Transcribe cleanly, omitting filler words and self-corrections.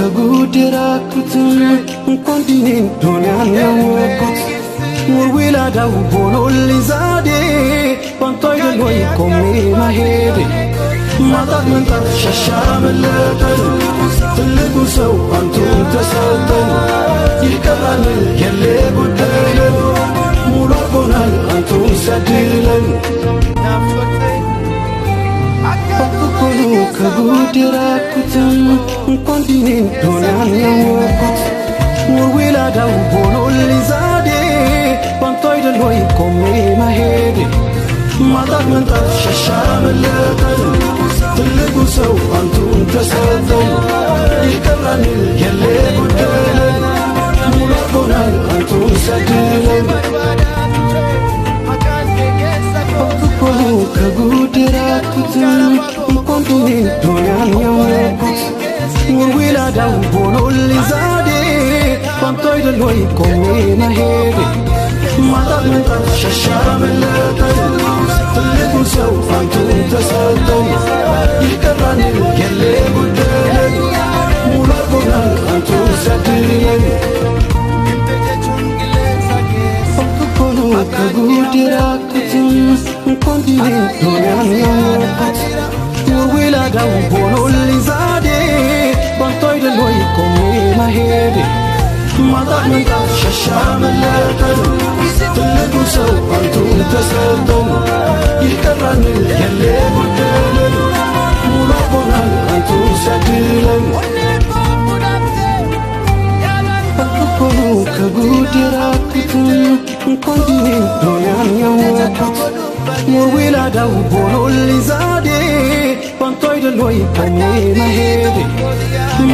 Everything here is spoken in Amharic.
ከጉድራኩት እንኳን ዱንያን ያወቁት ወዊላዳው ቦሎሊ ዛዴ ባንቶ አይደል ወይ ቆሜ መሄዴ ማጣት መንጣት ሸሻ መለጠን ትልቁ ሰው አንቱን ተሰጠን ይቀራል የሌ ጉዳይለን ሙሉ አርጎናል አንቱን ሰድለን አኩኩሉ ከጉድራኩት እንኳን ዱንያን ያወቁት ወዊላዳው ቦሎሊ ዛዴ ባንቶ አይደል ወይ ቆሜ መሄዴ ማጣት መንጣት ሸሻ መለጠን ትልቁ ሰው አንቱን ተሰጠን ይቀራል የሌ ጉዳይለን ሙሉ አርጎናል አንቱን ሰድለን አኩኩሉ ከጉድራኩት እንኳን ዱንያን ያወቁት ወዊላዳው ቦሎሊ ዛዴ ባንቶ አይደል ወይ ቆሜ መሄዴ ማጣት መንጣት ሸሻ መለጠን ትልቁ ሰው አንቱን ተሰጠን ይቀራል የሌ ጉዳይለን ሙሉ አርጎናል አንቱን ሰድለን አኩኩሉ ከጉድራኩት እንኳን ዱንያን ያወቁት ወዊላዳው ቦሎሊ ዛዴ ባንቶ አይደል ወይ ቆሜ መሄዴ ማጣት መንጣት ሸሻ መለጠን ትልቁ ሰው አንቱን ተሰጠን ይቀራል የሌ ጉዳይለን ሙሉ አርጎናል አንቱን ሰድለን አኩኩሉ ከጉድራኩት እንኳን ዱንያን ያወቁት ወዊላዳው ቦሎሊ ዛዴ ባንቶ አይደል ወይ ቆሜ መሄዴ